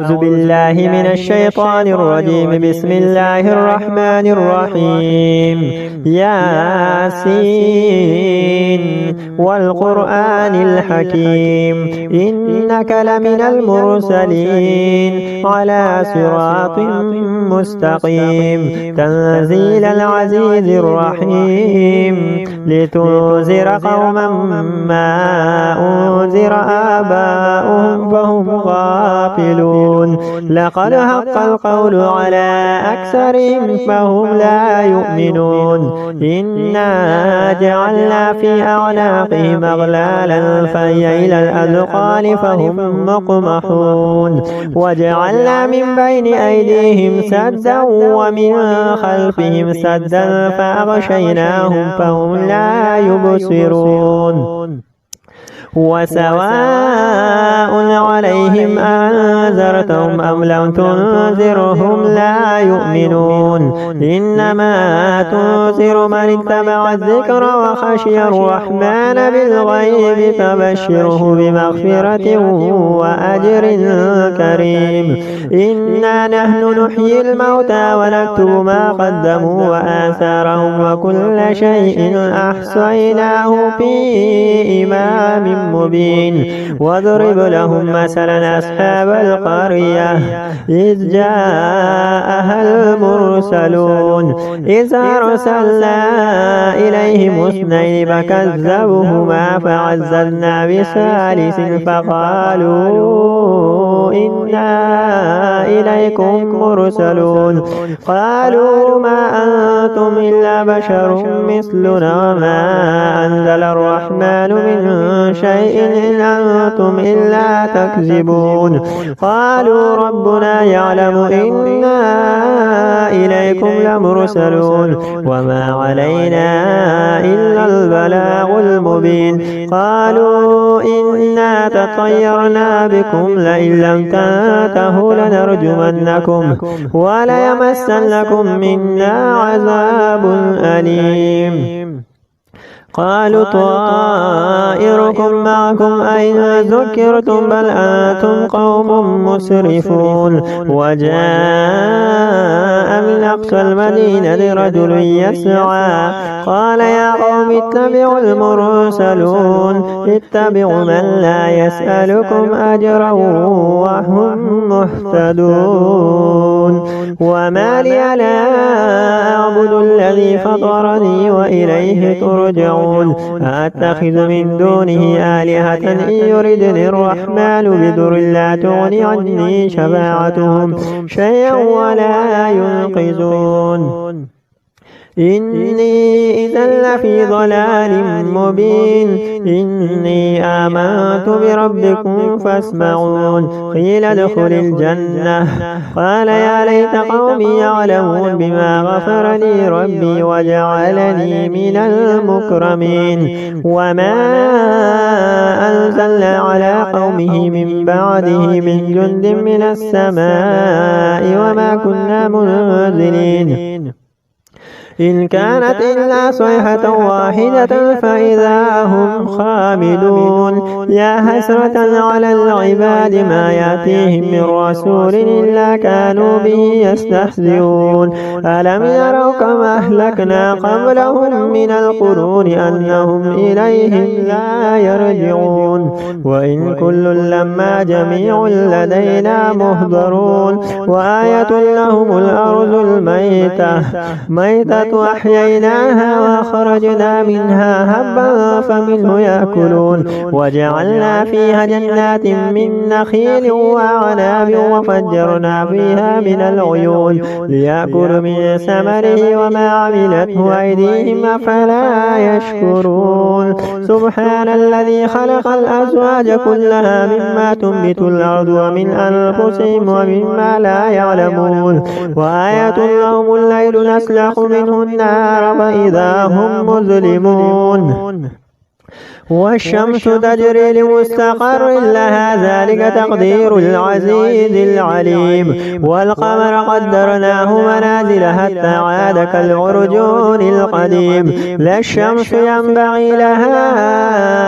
أعوذ بالله من الشيطان الرجيم. بسم الله الرحمن الرحيم. ياسين والقرآن الحكيم إنك لمن المرسلين على صراط مستقيم تنزيل العزيز الرحيم لتنذر قوما ما أنذر آباؤهم فهم غافلون. لقد حق القول على أكثرهم فهم لا يؤمنون. إنا جعلنا في أعناقهم أغلالا فهي إلى الأذقان فهم مقمحون. وجعلنا من بين أيديهم سدا ومن خلفهم سدا فأغشيناهم فهم لا يبصرون. وسواء عليهم أنذرتهم أم لم تنذرهم لا يؤمنون. إنما تنذر من اتبع الذكر وخشي الرحمن بالغيب فبشره بمغفرة وأجر كريم. إنا نحن نحيي الموتى ونكتب ما قدموا وآثارهم وكل شيء أحصيناه في إمام مبين. واضرب لهم مثلا أصحاب القرية إذ جاءها المرسلون إذ أرسلنا إليهم اثنين فكذبوهما فعززنا بثالث فقالوا إنا إليكم مرسلون. قالوا ما أنتم إلا بشر مثلنا وما أنزل الرحمن من شيء إن أنتم إلا تكذبون. قالوا ربنا يعلم إنا إليكم لمرسلون وما علينا إلا البلاغ المبين. قالوا إنا تطيرنا بكم لئن لم تنتهوا لنرجمنكم وليمسنكم منا عذاب أليم. قالوا طائركم معكم أين ذكرتم بل أنتم قوم مسرفون. وجاء من أقصى المدينة رجل يسعى قال يا قوم اتبعوا المرسلون اتبعوا من لا يسألكم أجرا وهم مهتدون. وما لي لا أعبد الذي فطرني وإليه ترجعون. أتخذ من دونه آلهة إن يردني الرحمن بضر لا تغني عني شفاعتهم شيئا ولا ينقذون. إني إذا لفي ضلال مبين. إني آمنت بربكم فاسمعون. قيل ادخل الجنة قال يا ليت قومي يعلمون بما غفر لي ربي وجعلني من المكرمين. وما أنزلنا على قومه من بعده من جند من السماء وما كنا منزلين إن كانت إلا صيحة واحدة فإذا هم خامدون. يا حسرة على العباد ما يأتيهم من رسول إلا كانوا به يستهزئون. ألم يروا كما أهلكنا قبلهم من القرون أنهم إليهم لا يرجعون. وإن كل لما جميع لدينا مهضرون. وآية لهم الأرض الميتة أحييناها وخرجنا منها هبا فمنه يأكلون. وجعلنا فيها جنات من نخيل وأعناب وفجرنا فيها من العيون ليأكلوا من ثمره وما عملته أيديهم أفلا يشكرون. سبحان الذي خلق الأزواج كلها مما تنبت الأرض ومن أنفسهم ومما لا يعلمون. وآية لهم الليل نسلخ منه النار فإذا هم مظلمون. والشمس تجري لمستقر لها ذلك تقدير العزيز العليم. والقمر قدرناه منازل حتى عاد كالعرجون القديم. لا الشمس ينبغي لها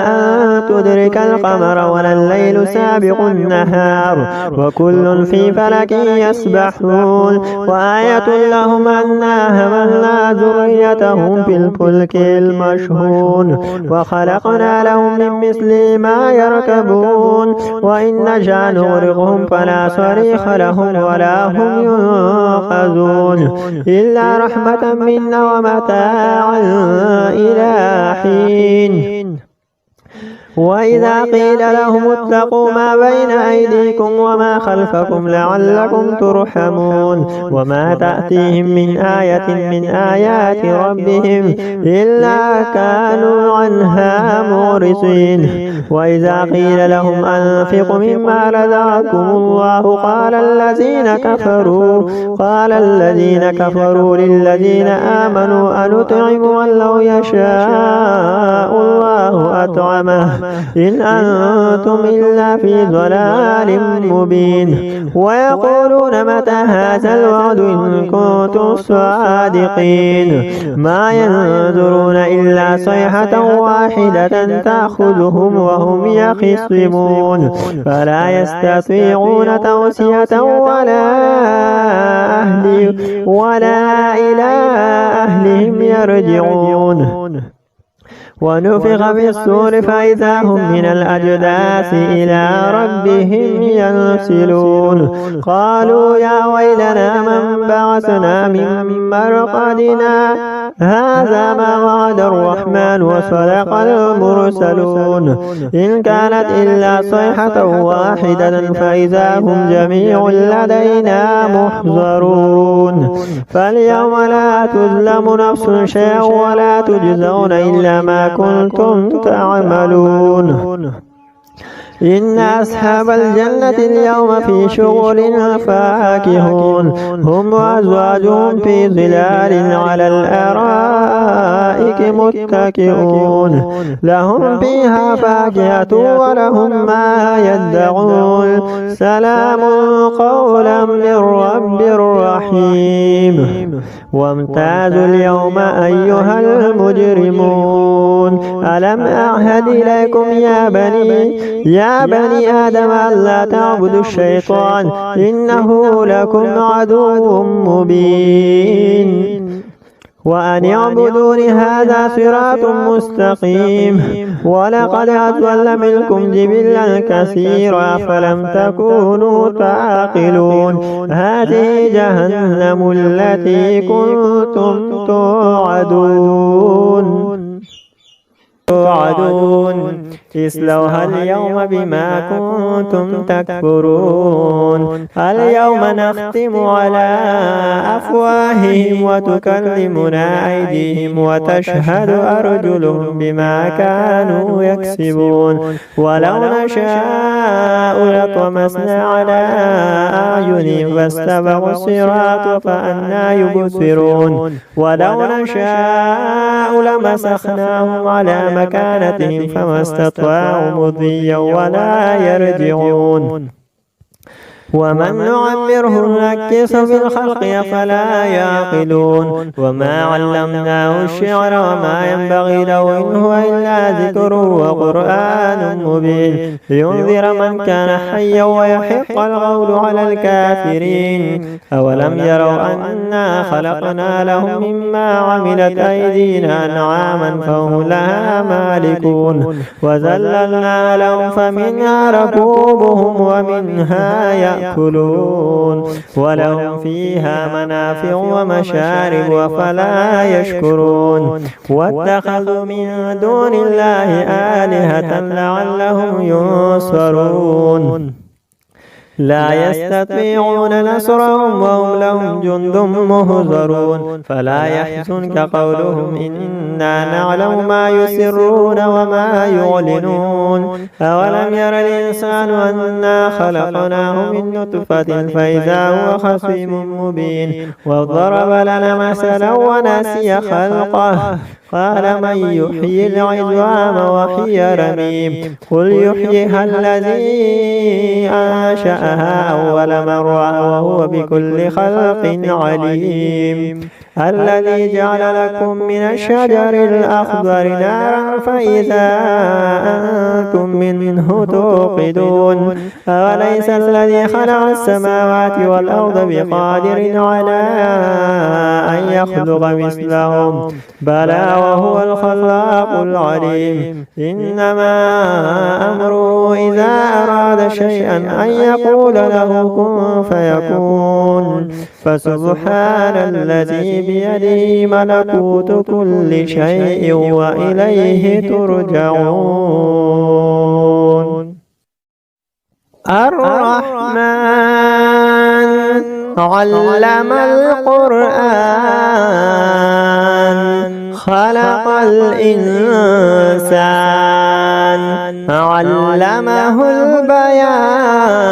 أن تدرك القمر ولا الليل سابق النهار وكل في فلك يسبحون. وآية لهم أنا حملنا ذريتهم في الفلك المشحون وخلقنا لهم من مثل ما يركبون وإن نشأ نغرقهم فلا صريخ لهم ولا هم ينقذون إلا رحمة منا ومتاعا إلى حين. وإذا قيل لهم اتقوا ما بين أيديكم وما خلفكم لعلكم ترحمون وما تأتيهم من آية من آيات ربهم إلا كانوا عنها معرضين. وإذا قيل لهم أنفقوا مما رزقكم الله قال الذين كفروا للذين آمنوا أنطعم من لو يشاء الله أطعمه إن أنتم إلا في ضلال مبين. ويقولون متى هذا الوعد إن كنتم صادقين. ما ينظرون إلا صيحة واحدة تأخذهم وهم يخصمون فلا يستطيعون توصية ولا إلى أهلهم يرجعون. ونفخ في الصور فإذا هم من الأجداث إلى ربهم ينسلون. قالوا يا ويلنا من بعثنا من مرقدنا هذا ما وعد الرحمن وصدق المرسلون إن كانت إلا صيحة واحدة فإذا هم جميع لدينا محضرون. فاليوم لا تظلم نفس شيئا ولا تجزون إلا ما كنتم تعملون. إن أصحاب الجنة اليوم في شغل فاكهون هم وأزواجهم في ظلال على الأرائك متكئون لهم فيها فاكهة ولهم ما يدعون سلام قولا من رب رحيم. وامتازوا اليوم أيها المجرمون ألم أعهد إليكم يا بني آدم ألا تعبدوا الشيطان إنه لكم عدو مبين وأن اعبدون هذا صراط مستقيم. ولقد أضل منكم جبلا كثيرا فلم تكونوا تعقلون. هذه جهنم التي كنتم توعدون اصلوها اليوم بما كنتم تكفرون. اليوم نختم على أفواههم وتكلمنا أيديهم وتشهد أرجلهم بما كانوا يكسبون. ولو نشاء لطمسنا على أعينهم فاستبقوا الصراط فأنى يبصرون. ولو نشاء لمسخناهم على مكانتهم فما استطاعوا مضيا ولا يرجعون. ومن نعمره نكسه في الخلق أفلا يعقلون. وما علمناه الشعر وما ينبغي له إن هو إلا ذكر وقرآن مبين لينذر من كان حيا ويحق القول على الكافرين. أولم يروا أنا خلقنا لهم مما عملت أيدينا أنعاما فهم لها مالكون وذللنا لهم فمنها ركوبهم ومنها يأكلون ولهم فيها منافع ومشارب أفلا يشكرون. واتخذوا من دون الله آلهة لعلهم ينصرون لا يستطيعون نصرهم وهم لهم جند مهزرون. فلا يحزنك قولهم إنا نعلم ما يسرون وما يعلنون. أولم ير الإنسان أنا خلقناه من نطفة فإذا هو خصيم مبين وضرب لنا مثلا ونسي خلقه قال من يحيي العظام وهي رميم قل يحييها الذي أنشأها أول مرة وهو بكل خلق عليم الذي جعل لكم من الشجر الأخضر نارا فإذا أنتم منه توقدون أوليس الذي خلق السماوات والأرض بقادر على أن يخلق مثلهم بلى وهو الخلاق العليم إنما أمره إذا أراد شيئا أن يقول له كن فيكون فسبحان الذي بيده ملكوت كل شيء وإليه ترجعون الرحمن علم القرآن خلق الإنسان علمه البيان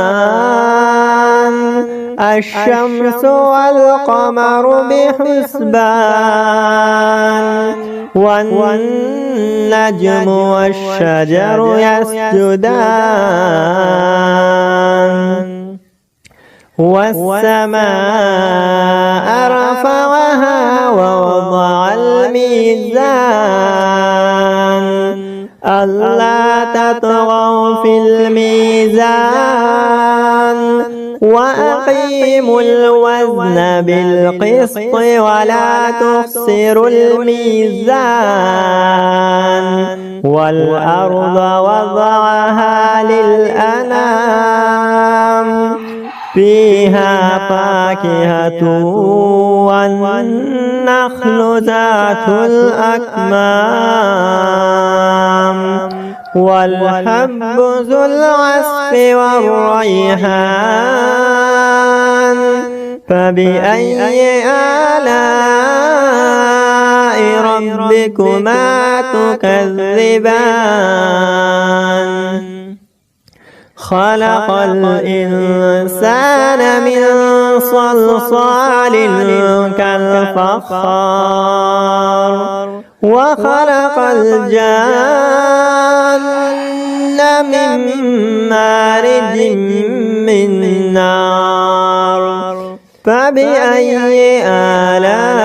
الشمس والقمر بحسبان والنجم والشجر يسجدان والسماء رفعها ووضع الميزان ألا تطغوا في الميزان وأقيموا الوزن بالقسط ولا تخسروا الميزان والأرض وضعها للأنام فيها فاكهة والنخل ذات الأكمام والحب ذو العصف والريحان فبأي آلاء ربكما تكذبان خلق الإنسان من صلصال كالفخار وخلق الجان من مارج من نار فبأي آلاء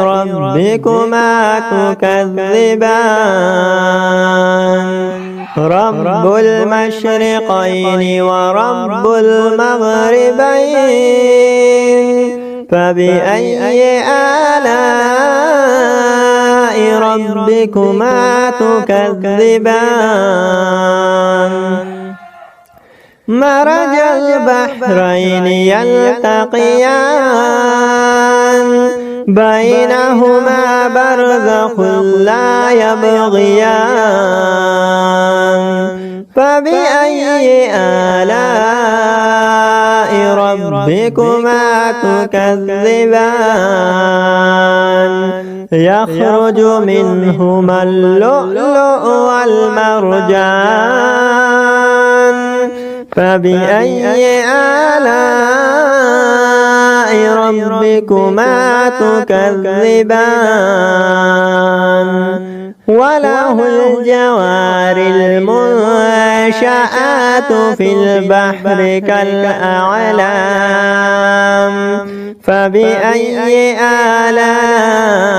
ربكما تكذبان رب المشرقين ورب المغربين فبأي آلاء ربكما تكذبان مرج البحرين يلتقيان بينهما برزخ لا يبغيان فبأي آلاء ربكما تكذبان يخرج منهما اللؤلؤ والمرجان فبأي آلاء ربكما تكذبان وله الجوار المنشآت في البحر كالأعلام فبأي آلاء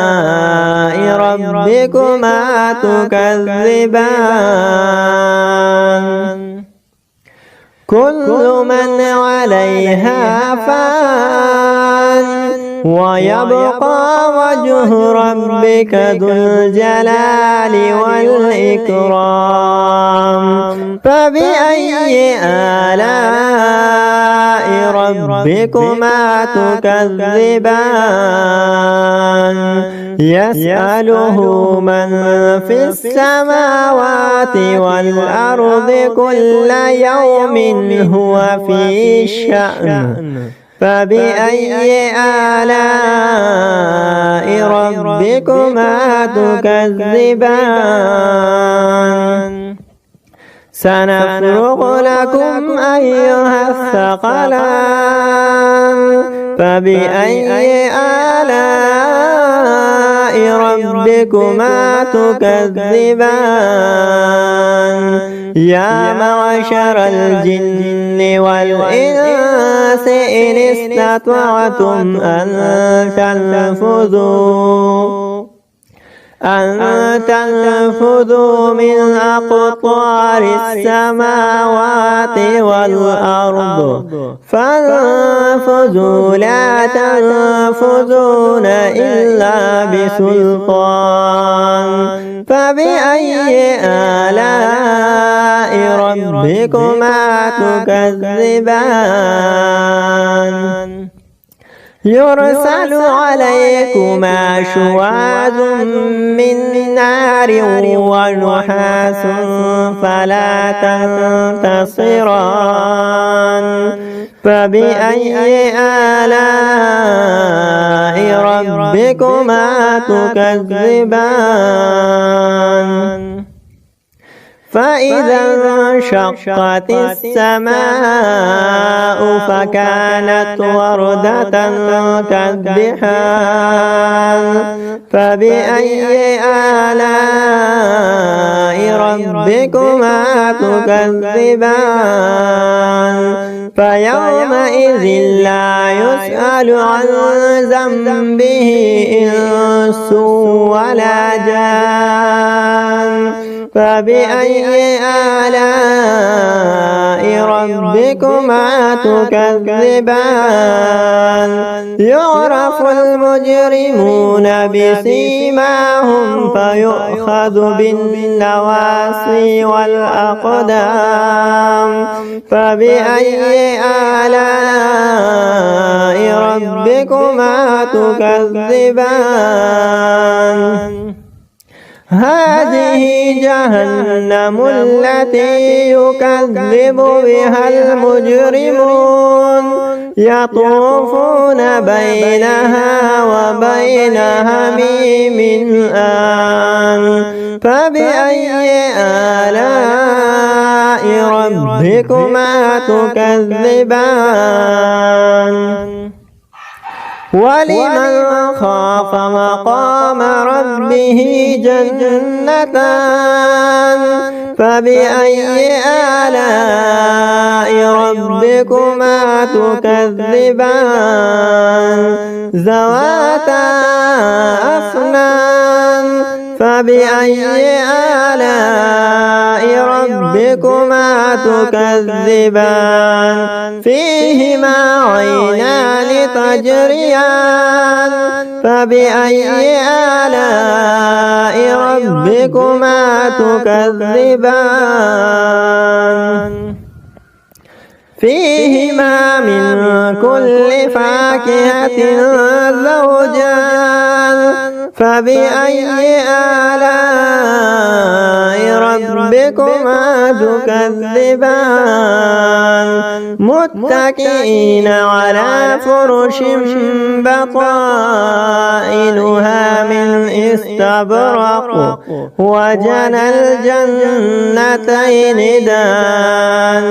ربكما تكذبان كل من عليها فان ويبقى وجه ربك ذو الجلال والإكرام فبأي آلاء ربكما تكذبان يسأله من في السماوات والأرض كل يوم هو في شأن فبأي آلاء ربكما تكذبان سنفرغ لكم أيها الثقلان فبأي آلاء ربكما تكذبان يا معشر الجن والإنس إن استطعتم أن تنفذوا من أقطار السماوات والأرض فانفذوا لا تنفذون إلا بسلطان فبأي آلاء ربكما تكذبان يرسل عليكما شواظ من نار ونحاس فلا تنتصران فبأي آلاء ربكما تكذبان فإذا انشقت السماء فكانت وردة كالدحان فبأي آلاء ربكما تكذبان فيومئذ لا يسأل عن ذنبه إنس ولا جان فبأي آلاء ربكما تكذبان يعرف المجرمون بسيماهم فيؤخذ بالنواصي والأقدام فبأي آلاء ربكما تكذبان هذه جهنم التي يكذب بها المجرمون يطوفون بينها وبين حميم آن فبأي آلاء ربكما تكذبان ولمن خاف مقام ربه جنتان فبأي آلاء ربكما تكذبان ذواتا أفنان فبأي آلاء ربكما تكذبان فيهما عينان تجريان فبأي آلاء ربكما تكذبان فيهما من كل فاكهة زوجان فبأي آلاء ربكما تكذبان متكئين على فرش بطائنها من استبرق وجنى الجنتين دان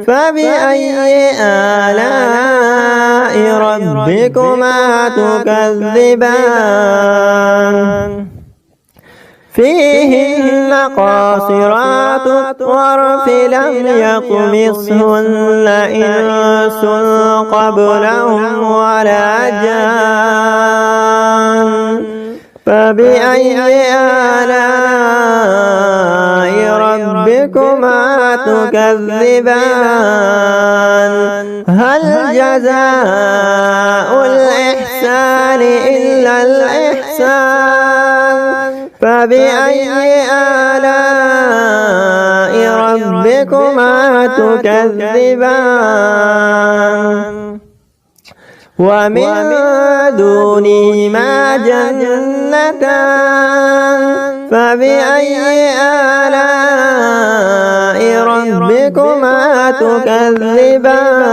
فبأي آلاء ربكما تكذبان فيهن قاصرات الطرف لم يطمثهن إنس قبلهم ولا جان فبأي آلاء ربكما تكذبان هل جزاء الإحسان إلا الإحسان فبأي آلاء ربكما تكذبان ومن دونهما جنتان فبأي آلاء ربكما تكذبان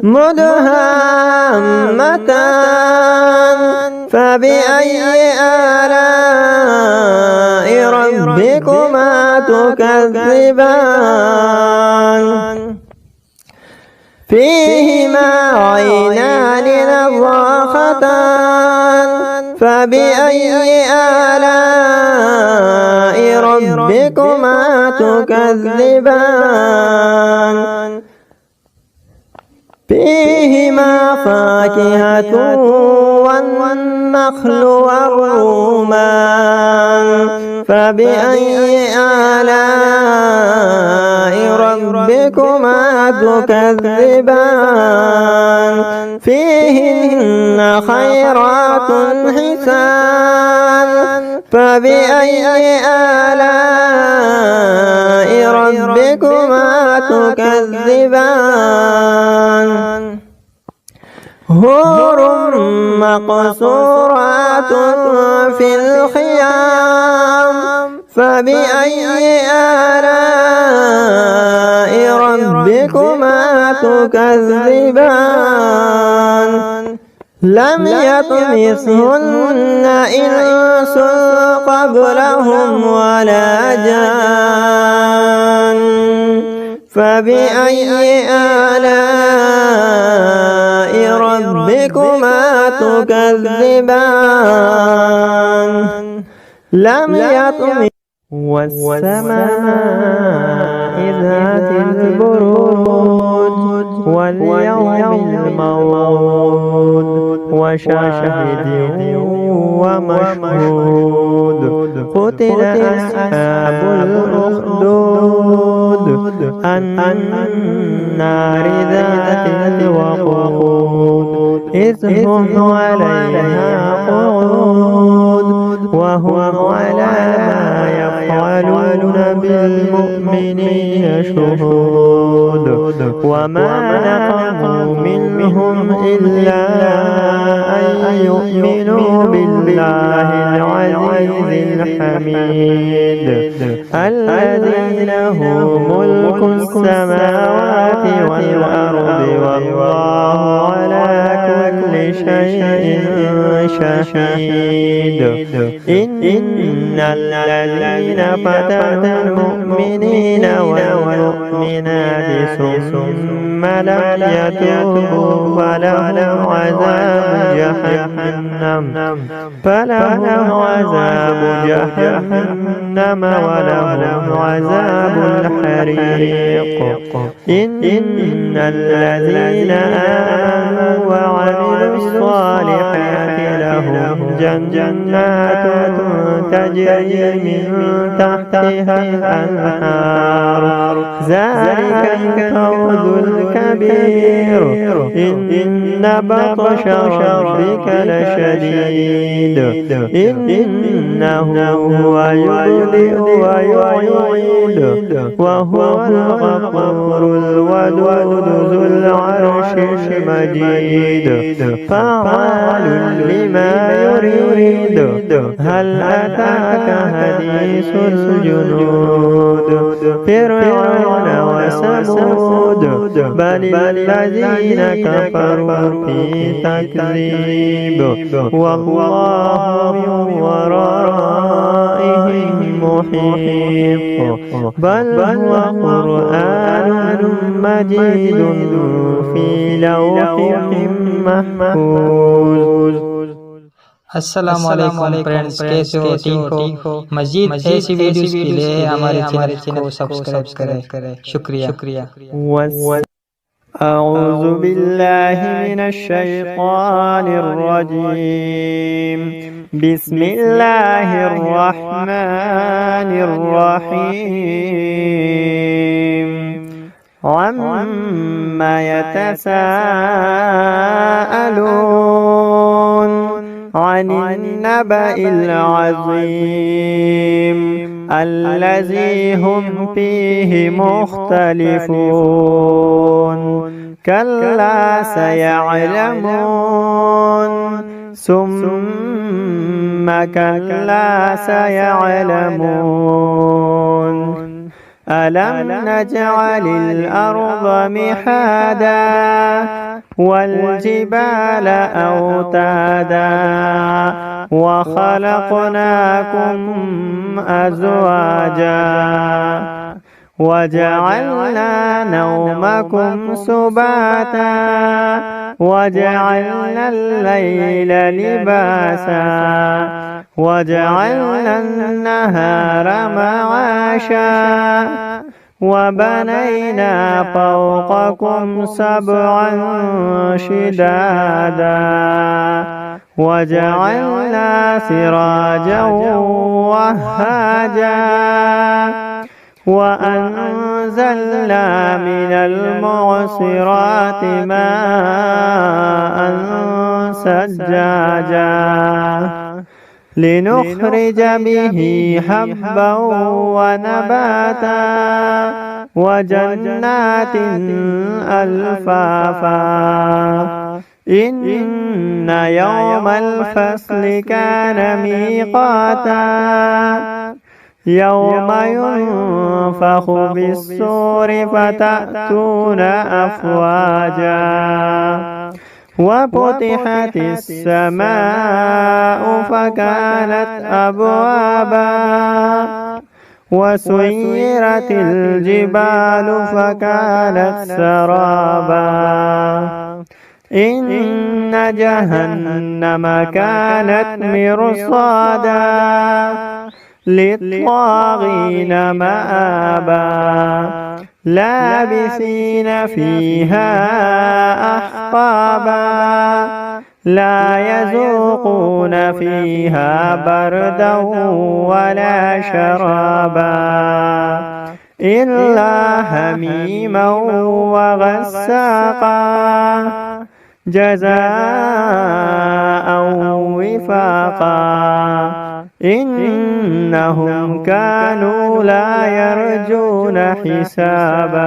مدهامتان فبأي آلاء ربكما تكذبان فيهما عينان نضاختان فبأي آلاء ربكما تكذبان فيهما فاكهة والنخل والرمان فبأي آلاء ربكما تكذبان فيهن خيرات حسان فبأي آلاء ربكما تكذبان حور مقصورات في الخيام فبأي آلاء ربكما تكذبان لم يطمثهن إنس قبلهم ولا جان فبأي آلاء ربكما تكذبان لم يطمث والسماء ذات البروج واليوم الموعود وشاهد ومشهود قتل أصحاب الأخدود النار ذات الوقود إذ هم عليها قعود وهم على ما يفعلون بالمؤمنين شهود وما نقموا منهم إلا أن يؤمنوا بالله العزيز الحميد الذي له ملك السماوات والأرض والله على كل شيء شهيد إن الذين فتنوا المؤمنين والمؤمنات ثم لم يتوبوا فلهم عذاب جهنم ولهم عذاب الحريق إن الذين آمنوا وعملوا الصالحات لهم جنات تجري من تحتها الأنهار ذلك الفوز الكبير إن بطش ربك لشديد إنه هو يبدئ ويعيد وهو الغفور الودود ذو العرش المجيد فعال لما يريد هل أتاك حديث الجنود فرعون وثمود بل الذين كفروا في تكذيب والله من ورائهم محيط بل هو قرآن مجيد في لوح محفوظ। अस्सलाम वालेकुम फ्रेंड्स, कैसे हो? ठीक हो? मजीद ऐसी वीडियोस के लिए हमारे चैनल को सब्सक्राइब करें। शुक्रिया। أعوذ بالله من الشيطان الرجيم بسم الله الرحمن الرحيم عما يتساءلون عن النبأ العظيم الذي هم فيه مختلفون كلا سيعلمون ثم كلا سيعلمون ألم نجعل الأرض مهادا والجبال أوتادا وخلقناكم أزواجا وجعلنا نومكم سباتا وجعلنا الليل لباسا وجعلنا النهار معاشا وبنينا فوقكم سبعا شدادا وجعلنا سراجا وهاجا وأنزلنا من المعصرات ماء ثجاجا لنخرج به حبا ونباتا وجنات ألفافا إن يوم الفصل كان ميقاتا يوم ينفخ بالصور فتأتون أفواجا وفتحت السماء فكانت أبوابا وسيرت الجبال فكانت سرابا إن جهنم كانت مرصادا للطاغين مآبا لابثين فيها أحقابا لا يذوقون فيها بردا ولا شرابا إلا حميما وغساقا جزاء وفاقا إنهم كانوا لا يرجون حسابا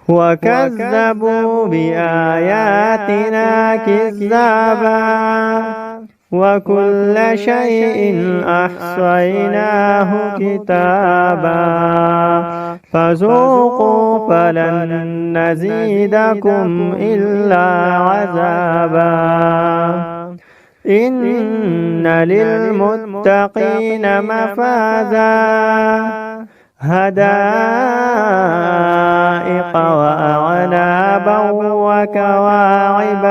وكذبوا بآياتنا كذابا وكل شيء أحصيناه كتابا فذوقوا فلن نزيدكم إلا عذابا إن للمتقين مفازا هدائق وأعنابا وكواعب